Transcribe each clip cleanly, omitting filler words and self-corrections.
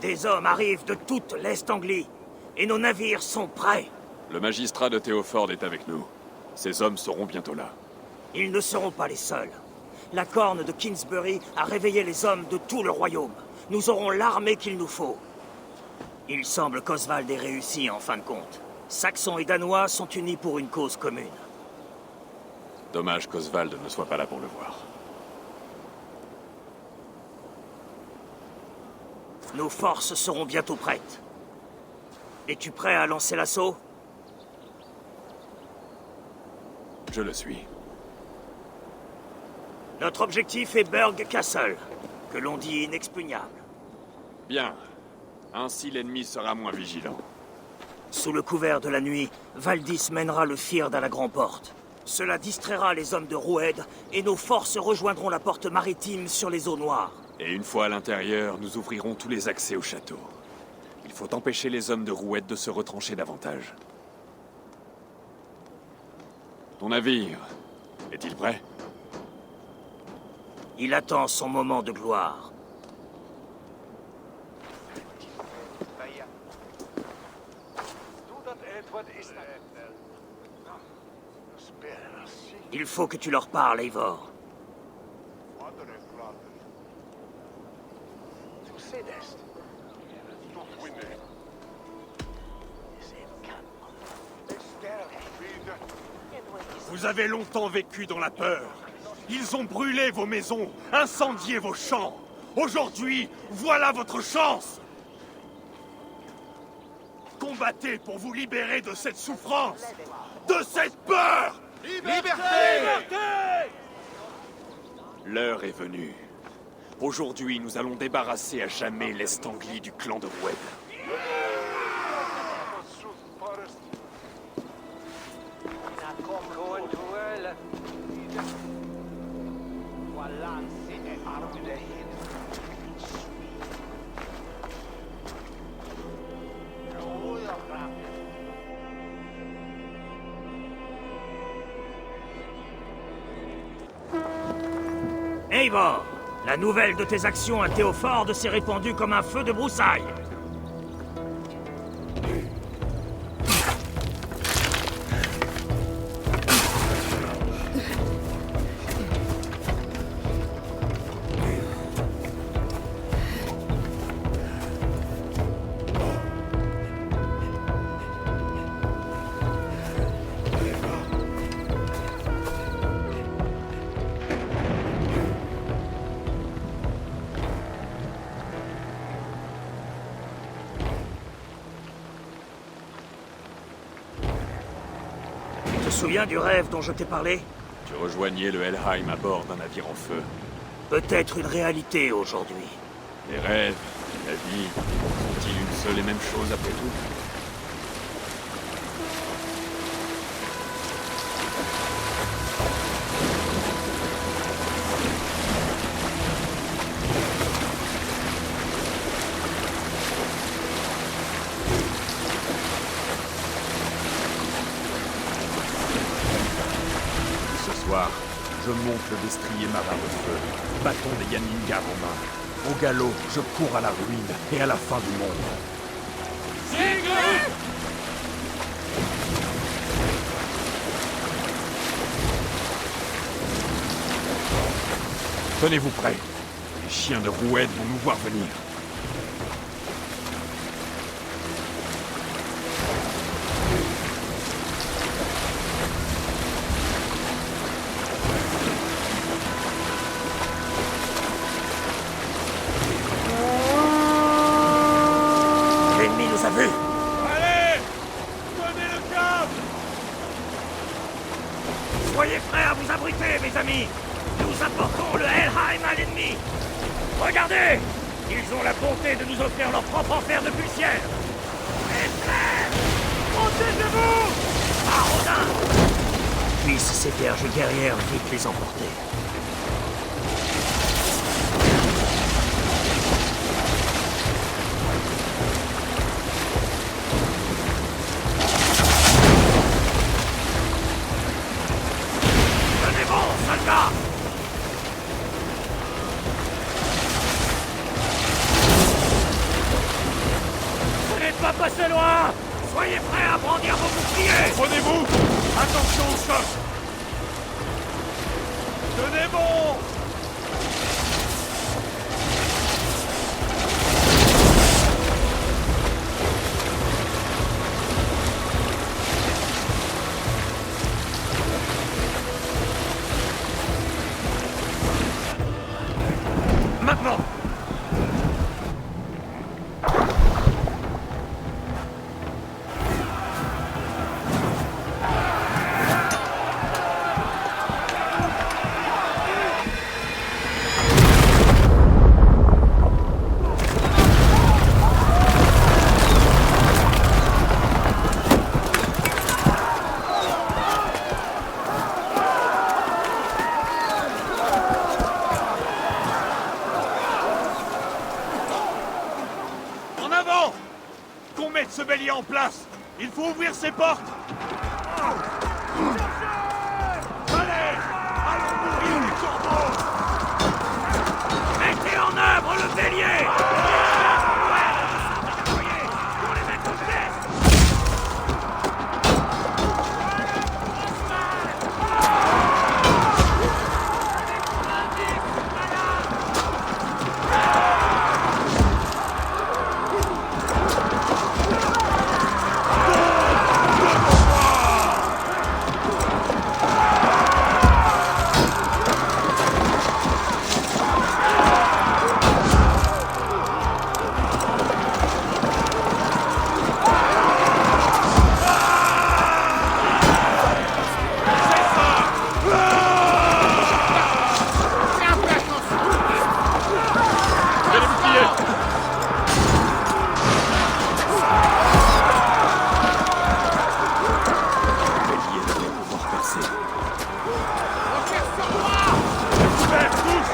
Des hommes arrivent de toute l'Est-Anglie, et nos navires sont prêts. Le magistrat de Théophord est avec nous. Ces hommes seront bientôt là. Ils ne seront pas les seuls. La corne de Kingsbury a réveillé les hommes de tout le royaume. Nous aurons l'armée qu'il nous faut. Il semble qu'Oswald ait réussi en fin de compte. Saxons et Danois sont unis pour une cause commune. Dommage qu'Oswald ne soit pas là pour le voir. Nos forces seront bientôt prêtes. Es-tu prêt à lancer l'assaut? Je le suis. Notre objectif est Burg Castle, que l'on dit inexpugnable. Bien. Ainsi l'ennemi sera moins vigilant. Sous le couvert de la nuit, Valdis mènera le Fyrd à la Grande Porte. Cela distraira les hommes de Roued, et nos forces rejoindront la porte maritime sur les eaux noires. Et une fois à l'intérieur, nous ouvrirons tous les accès au château. Il faut empêcher les hommes de Roued de se retrancher davantage. Ton navire, est-il prêt? Il attend son moment de gloire. Il faut que tu leur parles, Eivor. Vous avez longtemps vécu dans la peur. Ils ont brûlé vos maisons, incendié vos champs. Aujourd'hui, voilà votre chance. Combattez pour vous libérer de cette souffrance, de cette peur. Liberté! L'heure est venue. Aujourd'hui, nous allons débarrasser à jamais l'Est-Anglie du clan de Roued. Eivor, la nouvelle de tes actions à Théophord s'est répandue comme un feu de broussailles. Tu te souviens du rêve dont je t'ai parlé? Tu rejoignais le Helheim à bord d'un navire en feu. Peut-être une réalité aujourd'hui. Les rêves, la vie, sont-ils une seule et même chose après tout? Je monte le destrier marin de feu, bâton des Yanningar en main. Au galop, je cours à la ruine et à la fin du monde. Tenez-vous prêts. Les chiens de Roued vont nous voir venir. Allez! Tenez le cap! Soyez prêts à vous abriter, mes amis. Nous apportons le Helheim à l'ennemi. Regardez! Ils ont la bonté de nous offrir leur propre enfer depuis le ciel. Protégez-vous! Ah, Rodin! Puissent ces vierges guerrières vite les emporter. Tenez bon, soldats! là! Soyez prêts à brandir vos boucliers! Prenez-vous! Attention au choc! Tenez bon! Maintenant! En avant! Qu'on mette ce bélier en place! Il faut ouvrir ses portes! Allez! Allons nourrir les corbeaux! Mettez en œuvre le bélier! Pour les mettre en pièces! Les boucliers! Le bélier devrait pouvoir percer. Couverts tous!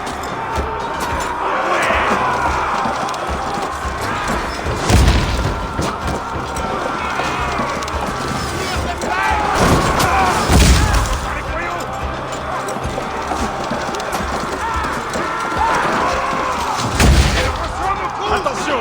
Attention!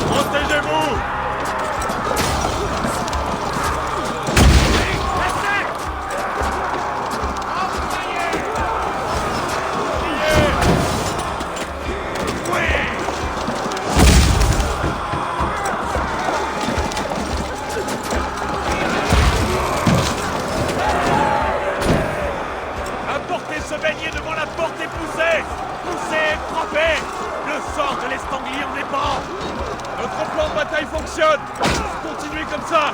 Protégez-vous! Apportez ce beignet devant la porte et poussez! Poussez et frappez! Le sort de l'estanglier en dépend! Notre plan de bataille fonctionne! Continuez comme ça!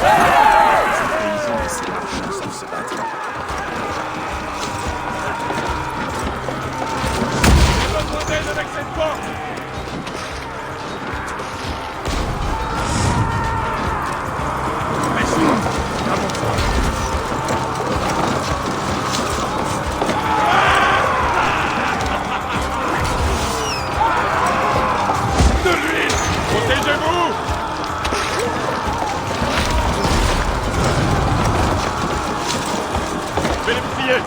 Les paysans et ces marchands savent se battre. J'ai besoin d'aide avec cette porte! De l'huile! Protégez-vous! Je vais les boucliers!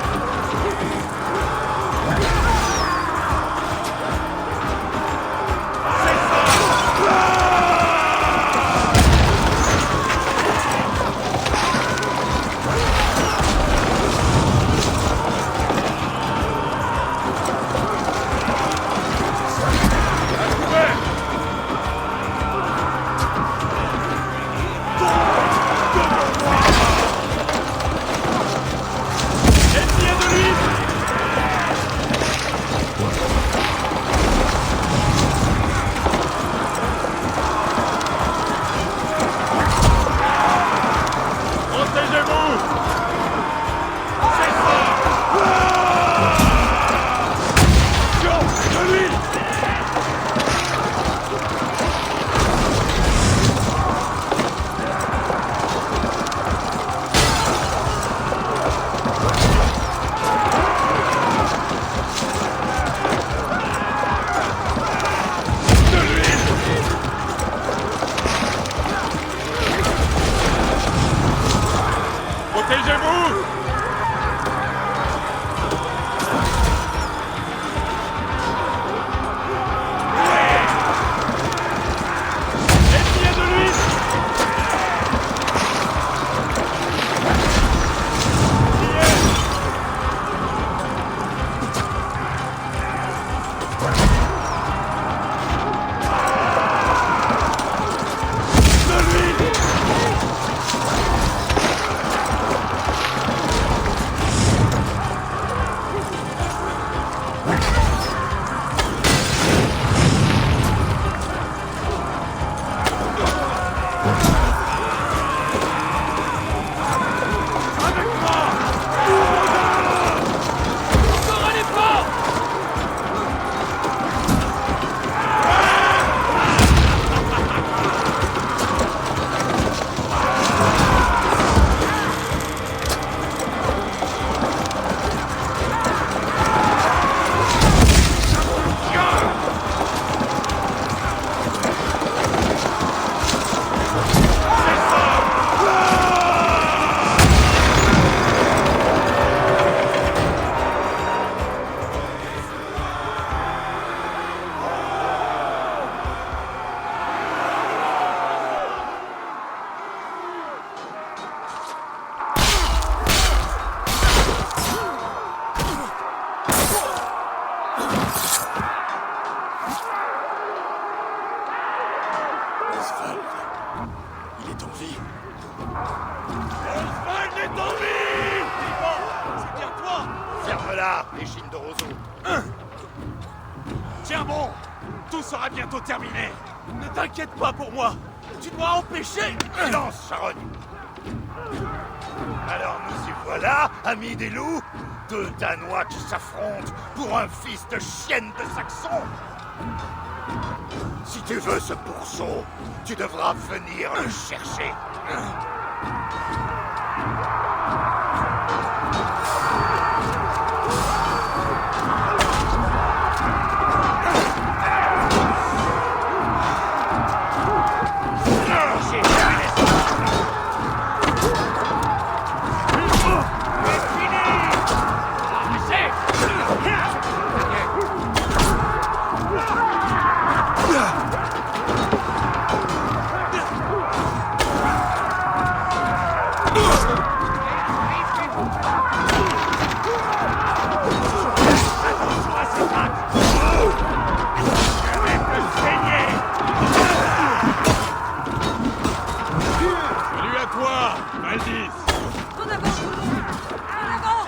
Oswald. Il est en vie. Oswald est en vie! Vivant! C'est bien toi! Ferme-la, Égine de Roseau. Tiens bon! Tout sera bientôt terminé! Ne t'inquiète pas pour moi! Tu dois empêcher... Silence, Charogne. Alors nous y voilà, amis des loups. Deux Danois qui s'affrontent pour un fils de chienne de Saxon. Si tu veux ce pourceau, tu devras venir le chercher. Salut à toi, Valdis! En avant! En avant!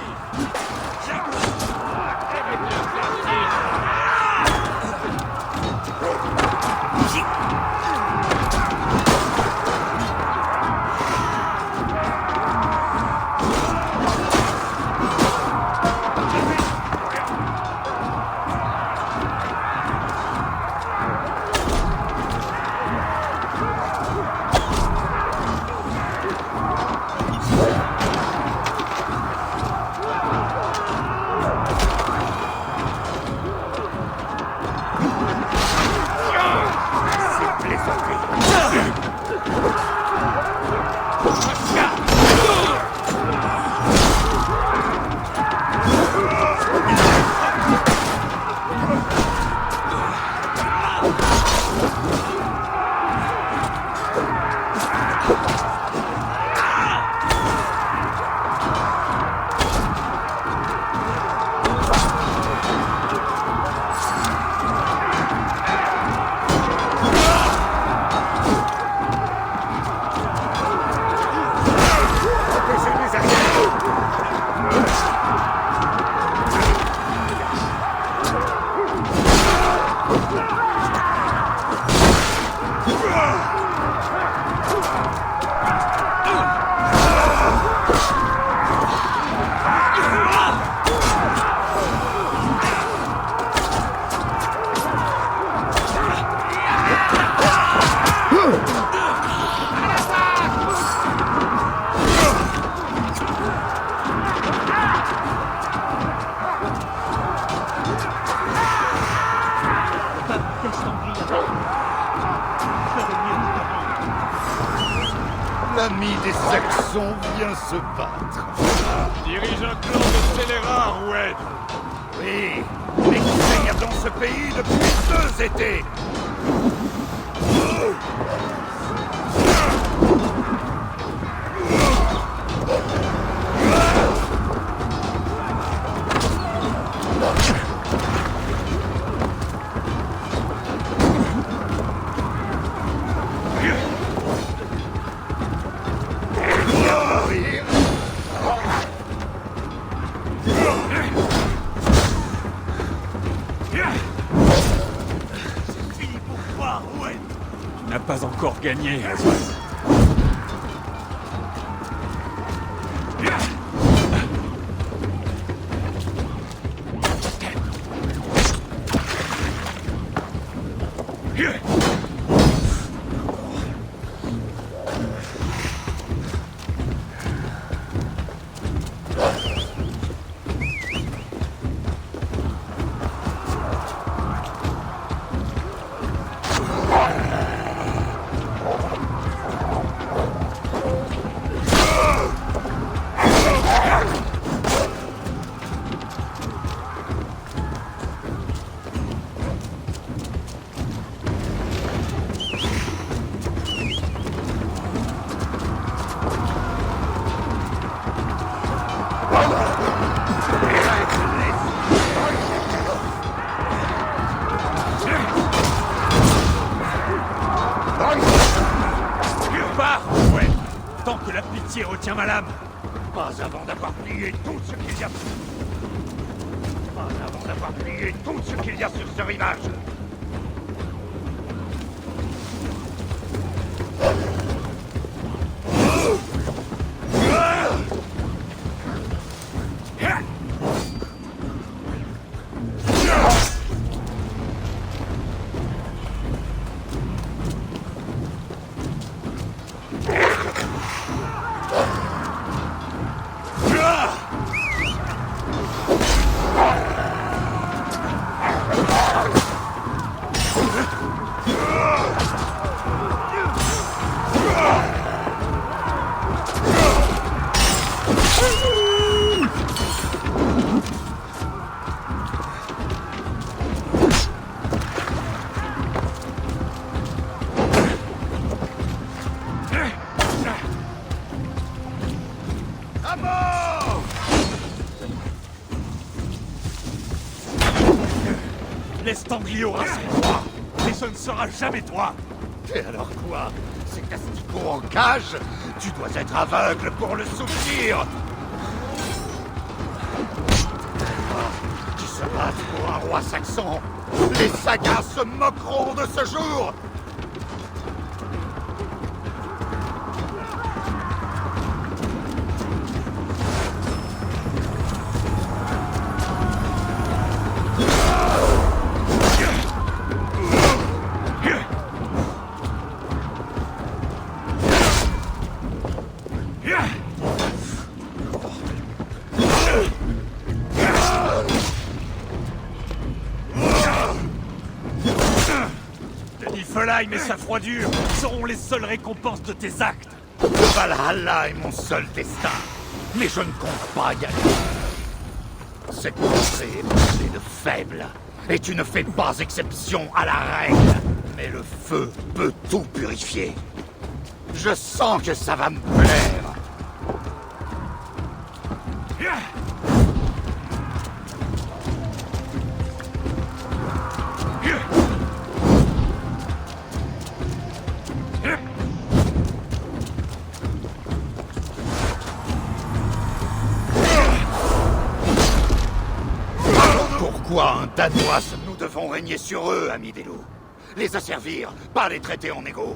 L'ami des Saxons vient se battre. Dirige un clan de scélérats, Roued! Oui, mais qui règne dans ce pays depuis 2 étés. C'est fini pour toi, Roued! Tu n'as pas encore gagné, Oswald. tant que la pitié retient ma lame. Pas avant d'avoir plié tout ce qu'il y a... Pas avant d'avoir plié tout ce qu'il y a sur ce rivage. L'Estanglio a son droit, mais ce ne sera jamais toi. Et alors quoi? Ces casticots en cage? Tu dois être aveugle pour le souvenir. Qui se battent pour un roi saxon? Les sagas se moqueront de ce jour. Niflheim et sa froidure seront les seules récompenses de tes actes. Valhalla est mon seul destin, mais je ne compte pas y aller. Cette contrée est peuplée de faibles, et tu ne fais pas exception à la règle. Mais le feu peut tout purifier. Je sens que ça va me plaire. Pourquoi un Danois nous devons régner sur eux, amis des loups? Les asservir, pas les traiter en égaux.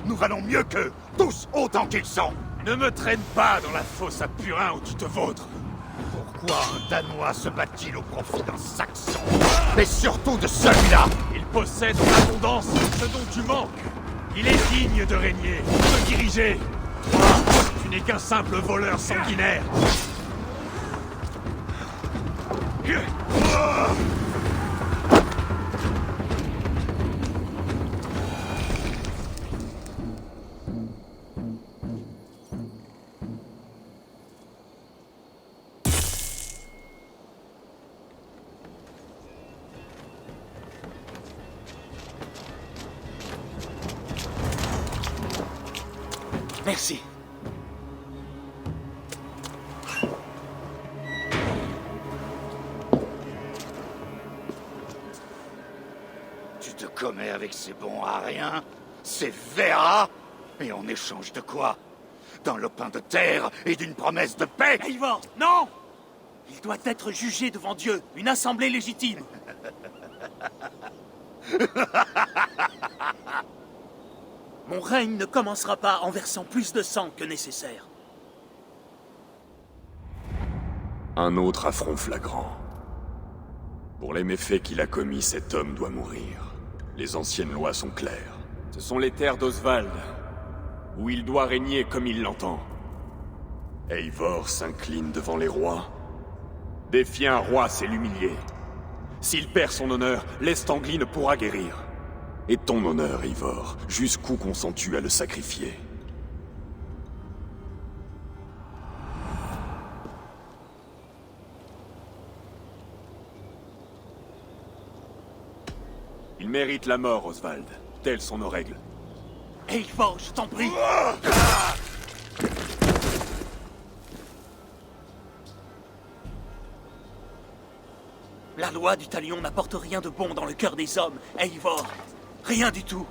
Nous valons mieux qu'eux, tous autant qu'ils sont. Ne me traîne pas dans la fosse à purin où tu te vautres. Pourquoi un Danois se bat-il au profit d'un Saxon? Et surtout de celui-là? Il possède en abondance ce dont tu manques. Il est digne de régner, de diriger. Toi, tu n'es qu'un simple voleur sanguinaire. Merci. Tu te commets avec ces bons à rien, ces verras, et en échange de quoi? D'un lopin de terre et d'une promesse de paix? Eivor, non! Il doit être jugé devant Dieu, une assemblée légitime. Mon règne ne commencera pas en versant plus de sang que nécessaire. Un autre affront flagrant. Pour les méfaits qu'il a commis, cet homme doit mourir. Les anciennes lois sont claires. Ce sont les terres d'Oswald, où il doit régner comme il l'entend. Eivor s'incline devant les rois. Défier un roi, c'est l'humilier. S'il perd son honneur, l'Estanglie ne pourra guérir. Et ton honneur, Eivor, jusqu'où consens-tu à le sacrifier? Il mérite la mort, Oswald. Telles sont nos règles. Eivor, je t'en prie. La loi du talion n'apporte rien de bon dans le cœur des hommes, Eivor. Rien du tout.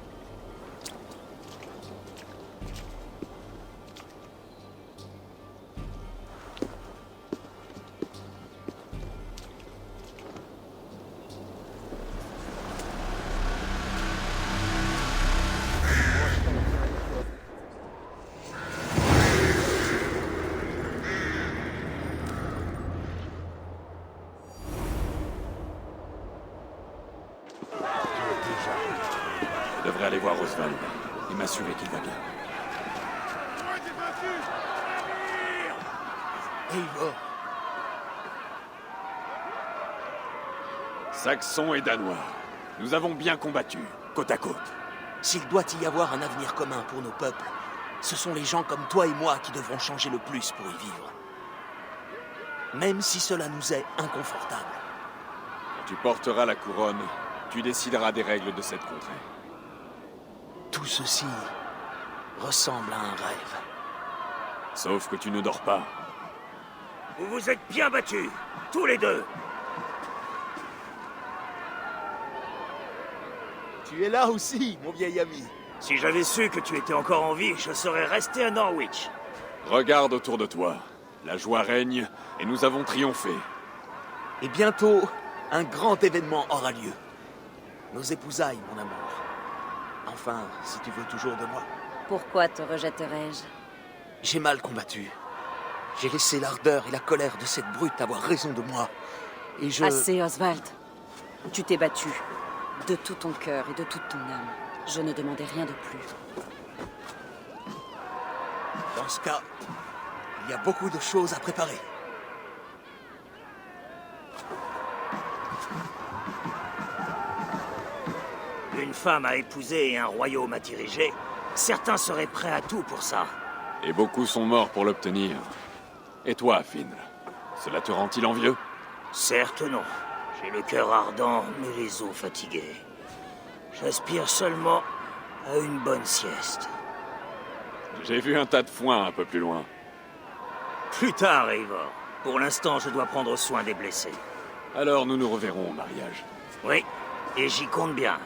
Je devrais aller voir Oswald et m'assurer qu'il va bien. Eivor, Saxons et Danois, nous avons bien combattu, côte à côte. S'il doit y avoir un avenir commun pour nos peuples, ce sont les gens comme toi et moi qui devront changer le plus pour y vivre. Même si cela nous est inconfortable. Quand tu porteras la couronne, tu décideras des règles de cette contrée. Tout ceci ressemble à un rêve. Sauf que tu ne dors pas. Vous vous êtes bien battus, tous les deux. tu es là aussi, mon vieil ami. Si j'avais su que tu étais encore en vie, je serais resté à Norwich. Regarde autour de toi. La joie règne et nous avons triomphé. Et bientôt, un grand événement aura lieu. Nos épousailles, mon amour. Enfin, si tu veux toujours de moi. Pourquoi te rejetterais-je? J'ai mal combattu. J'ai laissé l'ardeur et la colère de cette brute avoir raison de moi. Et je... Assez, Oswald. Tu t'es battu. De tout ton cœur et de toute ton âme. Je ne demandais rien de plus. Dans ce cas, il y a beaucoup de choses à préparer. Une femme à épouser et un royaume à diriger. Certains seraient prêts à tout pour ça. Et beaucoup sont morts pour l'obtenir. Et toi, Finn, cela te rend-il envieux? Certes non. J'ai le cœur ardent, mais les os fatigués. J'aspire seulement à une bonne sieste. J'ai vu un tas de foin un peu plus loin. Plus tard, Eivor. Pour l'instant, je dois prendre soin des blessés. Alors nous nous reverrons au mariage. Oui, et j'y compte bien.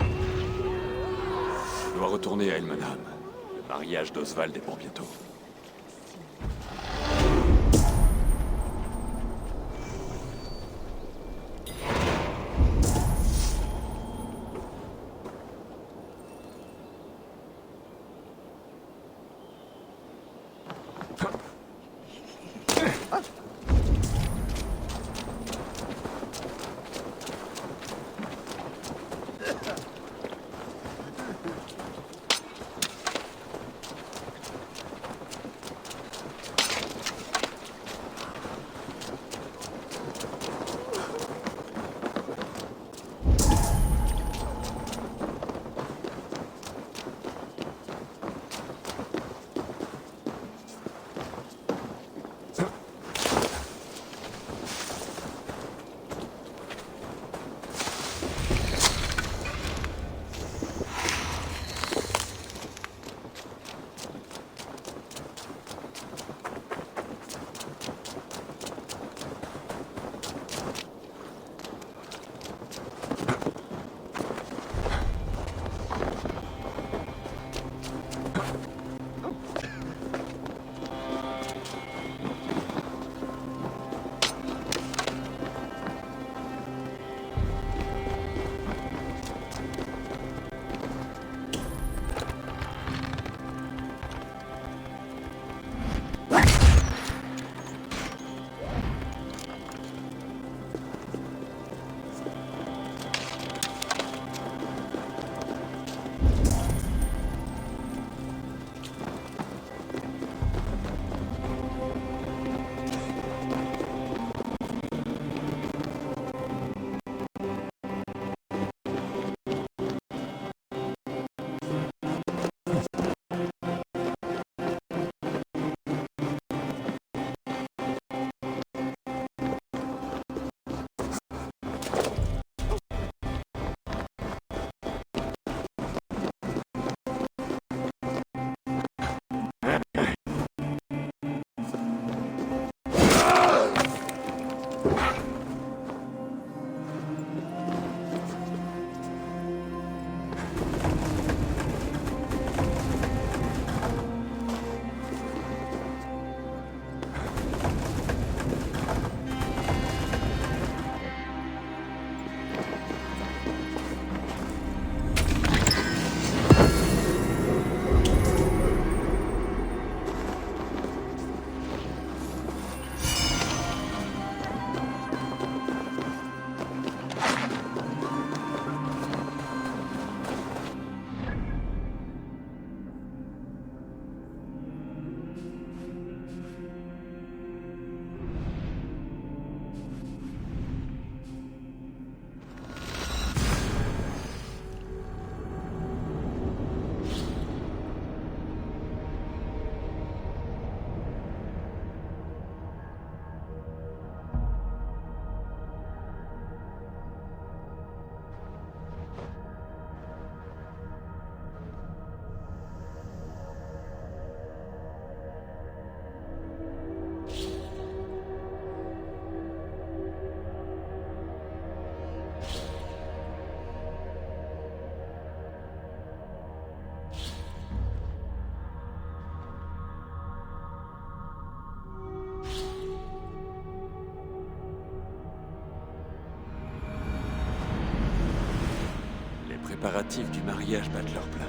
Je dois retourner à Elmenham. Le mariage d'Oswald est pour bientôt. préparatifs du mariage battent leur plein.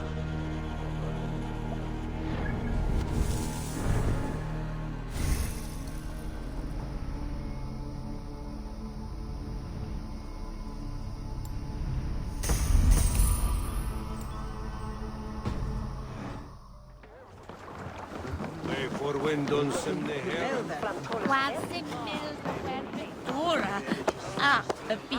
Ora, bit.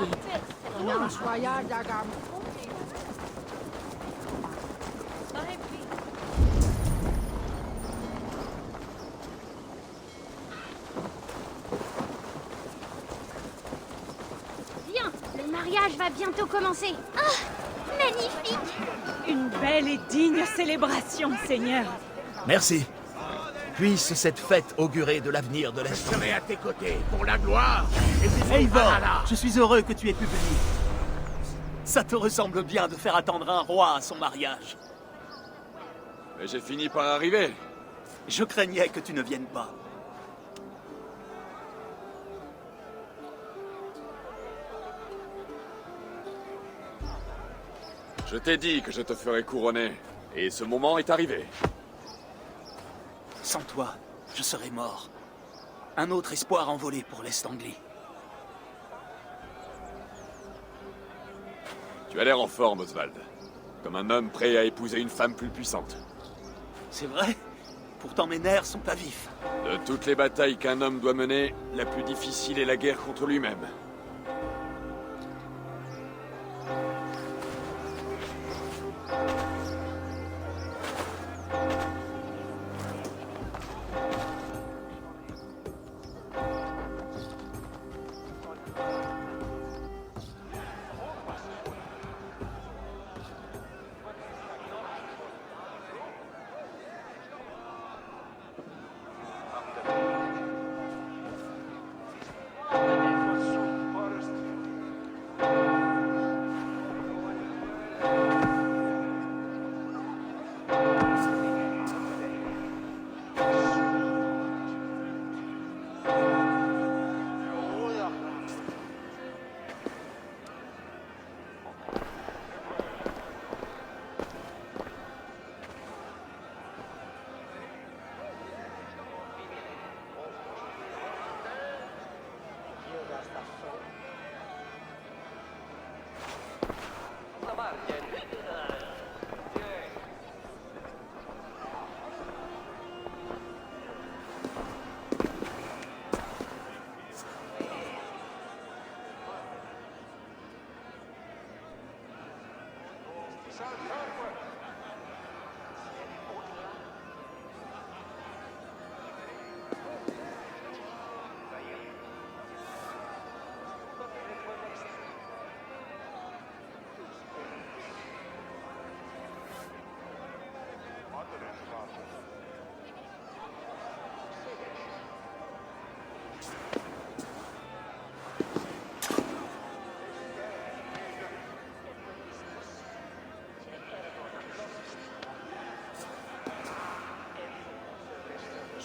Viens, le mariage va bientôt commencer. Ah, magnifique! Une belle et digne célébration, Seigneur. Merci. Puisse cette fête augurer de l'avenir de l'Est. Je serai à tes côtés pour la gloire et pour Eivor, je suis heureux que tu aies pu venir. Ça te ressemble bien de faire attendre un roi à son mariage. Mais j'ai fini par arriver. Je craignais que tu ne viennes pas. Je t'ai dit que je te ferais couronner. Et ce moment est arrivé. Sans toi, je serais mort. Un autre espoir envolé pour l'Est Anglie. Tu as l'air en forme, Oswald. Comme un homme prêt à épouser une femme plus puissante. C'est vrai? Pourtant mes nerfs sont à vif. De toutes les batailles qu'un homme doit mener, la plus difficile est la guerre contre lui-même.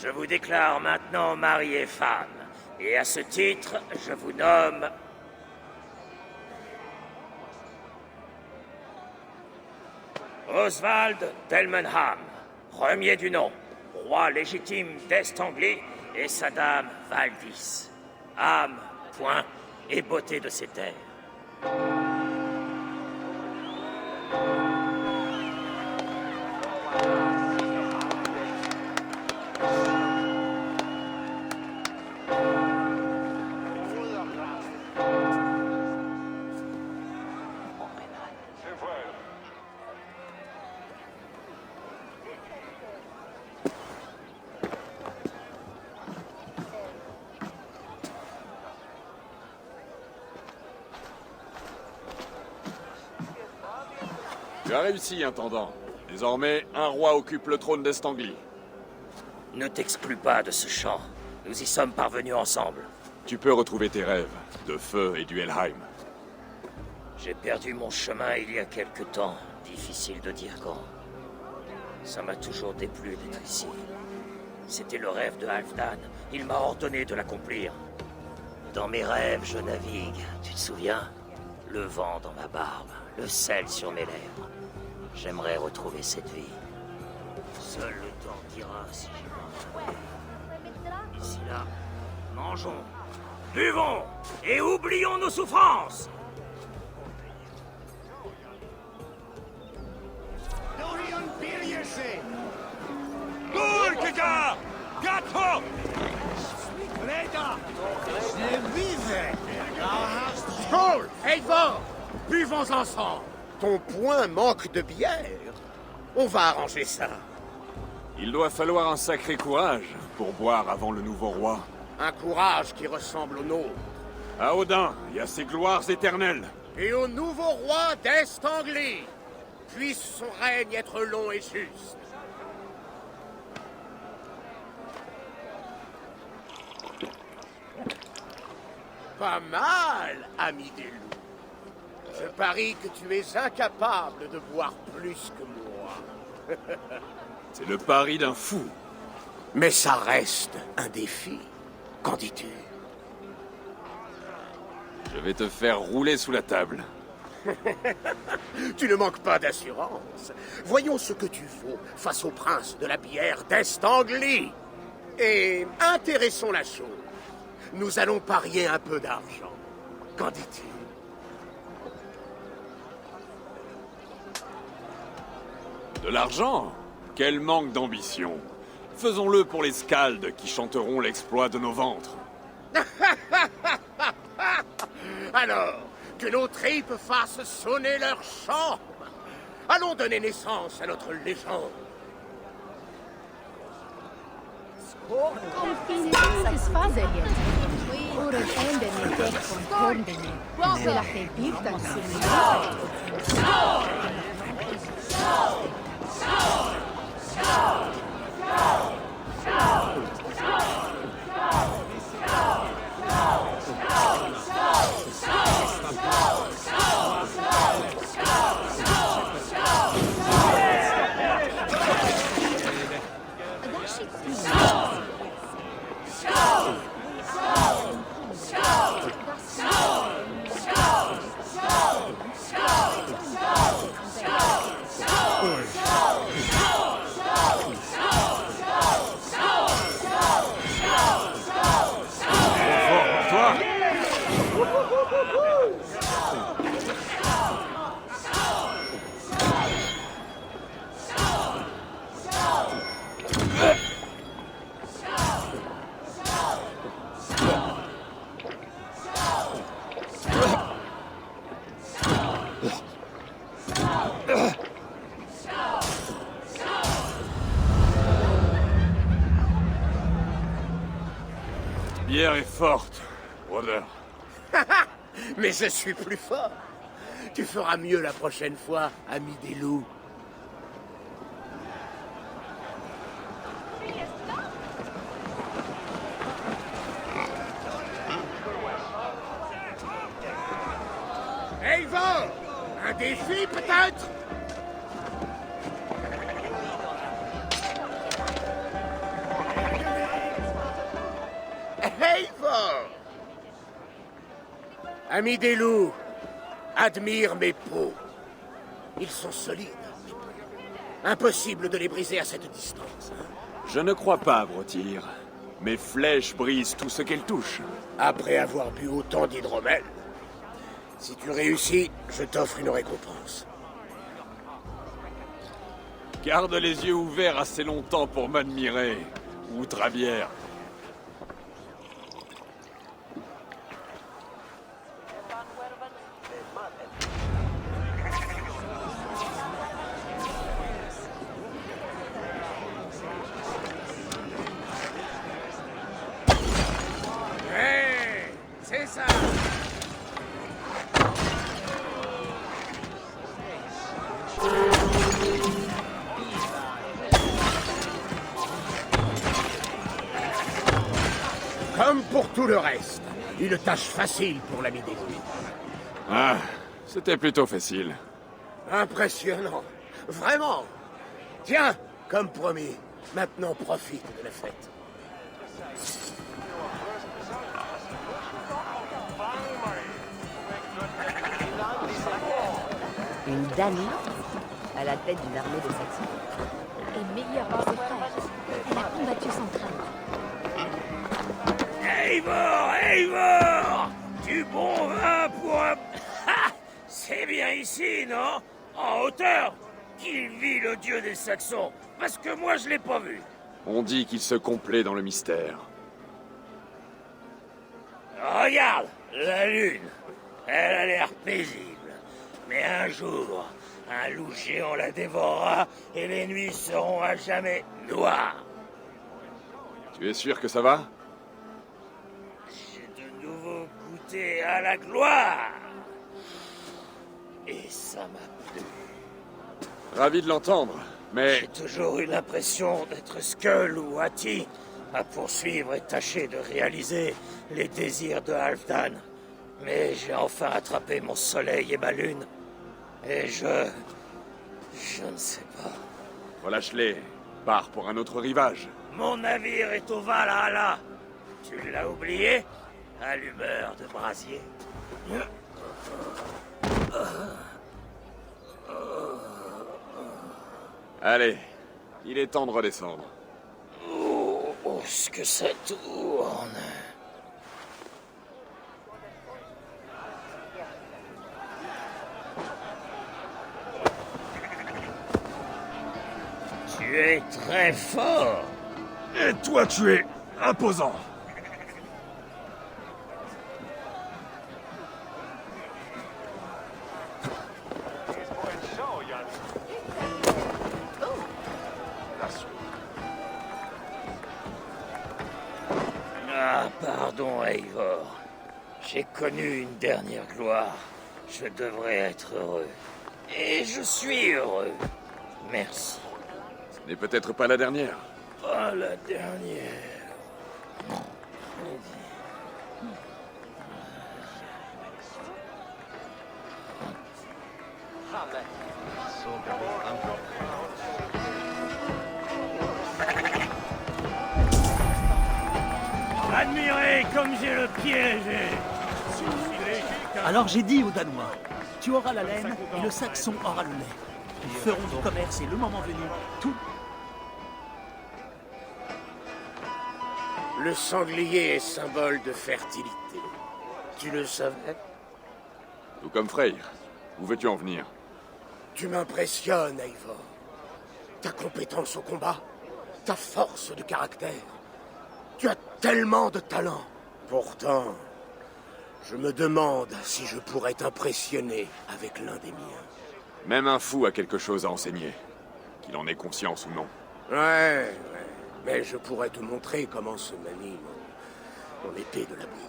Je vous déclare maintenant mari et femme. Et à ce titre, je vous nomme... Oswald Delmenham, premier du nom, roi légitime d'Est-Anglie, et sa dame Valdis, âme, point et beauté de ses terres. Tu as réussi, intendant. Désormais, un roi occupe le trône d'Est-Anglie. Ne t'exclus pas de ce champ. Nous y sommes parvenus ensemble. Tu peux retrouver tes rêves, de feu et du Helheim. J'ai perdu mon chemin il y a quelque temps. Difficile de dire quand. Ça m'a toujours déplu d'être ici. C'était le rêve de Halfdan. Il m'a ordonné de l'accomplir. Dans mes rêves, je navigue. Tu te souviens? Le vent dans ma barbe, le sel sur mes lèvres. J'aimerais retrouver cette vie. Seul le temps dira si j'y parviendrai. Ici là, mangeons, buvons et oublions nos souffrances. Cool, quelqu'un! Gâteau! Paul, Eivor, buvons ensemble. Ton poing manque de bière. On va arranger ça. Il doit falloir un sacré courage pour boire avant le nouveau roi. Un courage qui ressemble au nôtre. À Odin et à ses gloires éternelles. Et au nouveau roi d'Est-Anglie. Puisse son règne être long et juste. Pas mal, ami des loups. Je parie que tu es incapable de boire plus que moi. C'est le pari d'un fou. Mais ça reste un défi. Qu'en dis-tu? Je vais te faire rouler sous la table. Tu ne manques pas d'assurance. Voyons ce que tu vaux face au prince de la bière d'Est-Anglie. Et intéressons la chose. Nous allons parier un peu d'argent. Qu'en dis-tu? De l'argent? Quel manque d'ambition. Faisons-le pour les scaldes qui chanteront l'exploit de nos ventres. Alors, que nos tripes fassent sonner leurs chants. Allons donner naissance à notre légende. Is Fazelje. Voor het einde met dek van Kordingen. De la gebied dan Bière est forte, Brother. Mais je suis plus fort. Tu feras mieux la prochaine fois, ami des loups. Eivor! Un défi, peut-être? Eivor! Ami des loups, admire mes peaux. Ils sont solides. Impossible de les briser à cette distance. Hein? Je ne crois pas, Brotir. Mes flèches brisent tout ce qu'elles touchent. Après avoir bu autant d'hydromel, si tu réussis, je t'offre une récompense. Garde les yeux ouverts assez longtemps pour m'admirer, Outrabière. C'est ça. Comme pour tout le reste, une tâche facile pour l'ami des loups. Ah, c'était plutôt facile. Impressionnant. Vraiment. Tiens, comme promis, maintenant profite de la fête. Une Dany à la tête d'une armée de Saxons. Et meilleure que ses frères. Elle a combattu sans crainte. Eivor, Eivor! Du bon vin pour un... Ha! C'est bien ici, non? En hauteur? Qu'il vit le dieu des Saxons? Parce que moi, je l'ai pas vu. On dit qu'il se complaît dans le mystère. Regarde, la lune. Elle a l'air paisible. Mais un jour, un loup géant la dévorera et les nuits seront à jamais noires. Tu es sûr que ça va? J'ai de nouveau goûté à la gloire. Et ça m'a plu. Ravi de l'entendre, mais... J'ai toujours eu l'impression d'être Skull ou Hati, à poursuivre et tâcher de réaliser les désirs de Halfdan. Mais j'ai enfin attrapé mon soleil et ma lune. Et je ne sais pas. Relâche-les. Pars pour un autre rivage. Mon navire est au Valhalla. Tu l'as oublié? Allumeur de brasier. Allez, il est temps de redescendre. Oh, ce que ça tourne. Tu es très fort. Et toi, tu es imposant. Ah, pardon, Eivor. J'ai connu une dernière gloire. Je devrais être heureux. Et je suis heureux. Merci. Ce n'est peut-être pas la dernière. Pas la dernière. Admirez comme j'ai le pied léger. Alors j'ai dit aux Danois, tu auras la laine et le Saxon aura le nez. Nous ferons du commerce et le moment venu, tout. Le sanglier est symbole de fertilité. Tu le savais? Tout comme Freyr. Où veux-tu en venir? Tu m'impressionnes, Eivor. Ta compétence au combat, ta force de caractère. Tu as tellement de talent. Pourtant, je me demande si je pourrais t'impressionner avec l'un des miens. Même un fou a quelque chose à enseigner. Qu'il en ait conscience ou non. Ouais. Mais je pourrais te montrer comment se manie mon épée de la boue.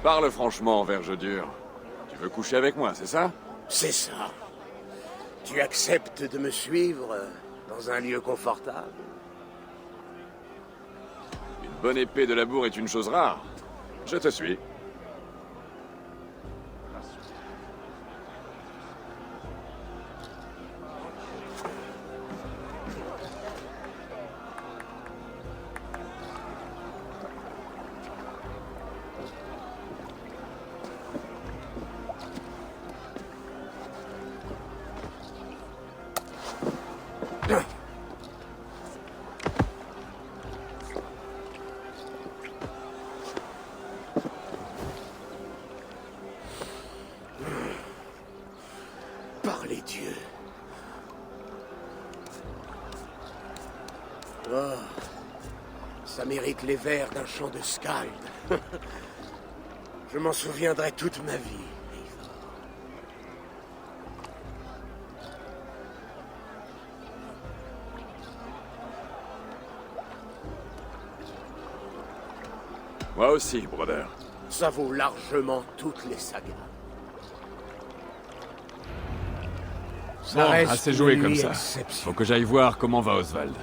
Parle franchement, Verge dur. Tu veux coucher avec moi, c'est ça? C'est ça. Tu acceptes de me suivre dans un lieu confortable? Une bonne épée de labour est une chose rare. Je te suis. Par les dieux. Oh, ça mérite les vers d'un chant de Skald. Je m'en souviendrai toute ma vie. Moi aussi, brother. Ça vaut largement toutes les sagas. Bon, assez joué comme ça. Faut que j'aille voir comment va Oswald.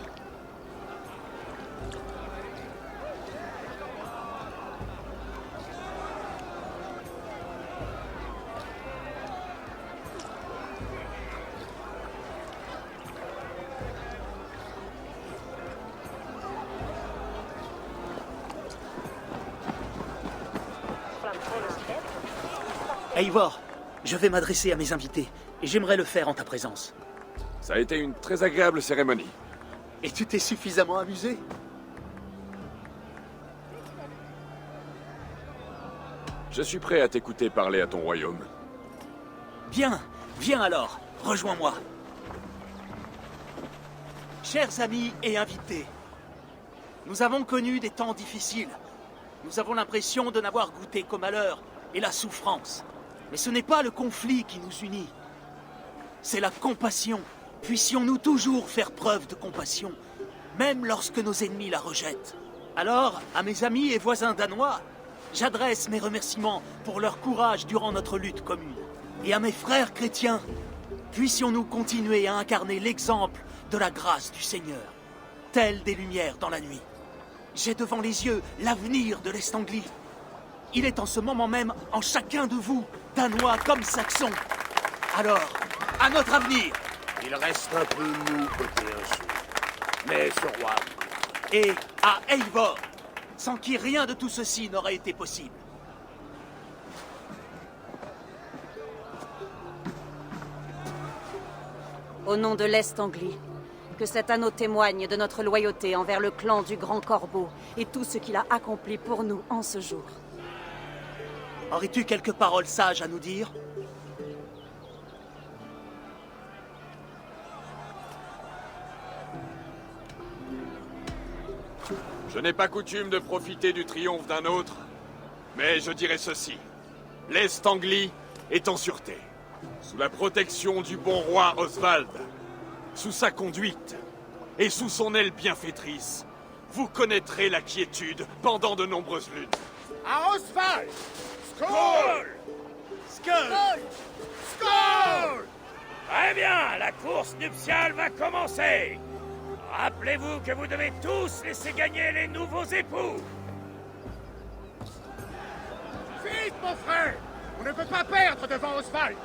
Eivor, je vais m'adresser à mes invités, et j'aimerais le faire en ta présence. Ça a été une très agréable cérémonie. Et tu t'es suffisamment amusé? Je suis prêt à t'écouter parler à ton royaume. Bien, viens alors, rejoins-moi. Chers amis et invités, nous avons connu des temps difficiles. Nous avons l'impression de n'avoir goûté qu'au malheur et la souffrance. Mais ce n'est pas le conflit qui nous unit. C'est la compassion. Puissions-nous toujours faire preuve de compassion, même lorsque nos ennemis la rejettent. Alors, à mes amis et voisins danois, j'adresse mes remerciements pour leur courage durant notre lutte commune. Et à mes frères chrétiens, puissions-nous continuer à incarner l'exemple de la grâce du Seigneur, telle des lumières dans la nuit. J'ai devant les yeux l'avenir de l'Est Anglie. Il est en ce moment même en chacun de vous, Danois comme Saxons. Alors, à notre avenir! Il reste un peu mou côté Insu. Mais ce roi... Et à Eivor, sans qui rien de tout ceci n'aurait été possible. Au nom de l'Est Anglie, que cet anneau témoigne de notre loyauté envers le clan du Grand Corbeau et tout ce qu'il a accompli pour nous en ce jour. Aurais-tu quelques paroles sages à nous dire? Je n'ai pas coutume de profiter du triomphe d'un autre, mais je dirais ceci. L'Est Anglie est en sûreté, sous la protection du bon roi Oswald, sous sa conduite et sous son aile bienfaitrice. Vous connaîtrez la quiétude pendant de nombreuses luttes. À Oswald! Skål! Skål! Skål! Très bien, la course nuptiale va commencer. Rappelez-vous que vous devez tous laisser gagner les nouveaux époux. Vite, mon frère! On ne peut pas perdre devant Oswald.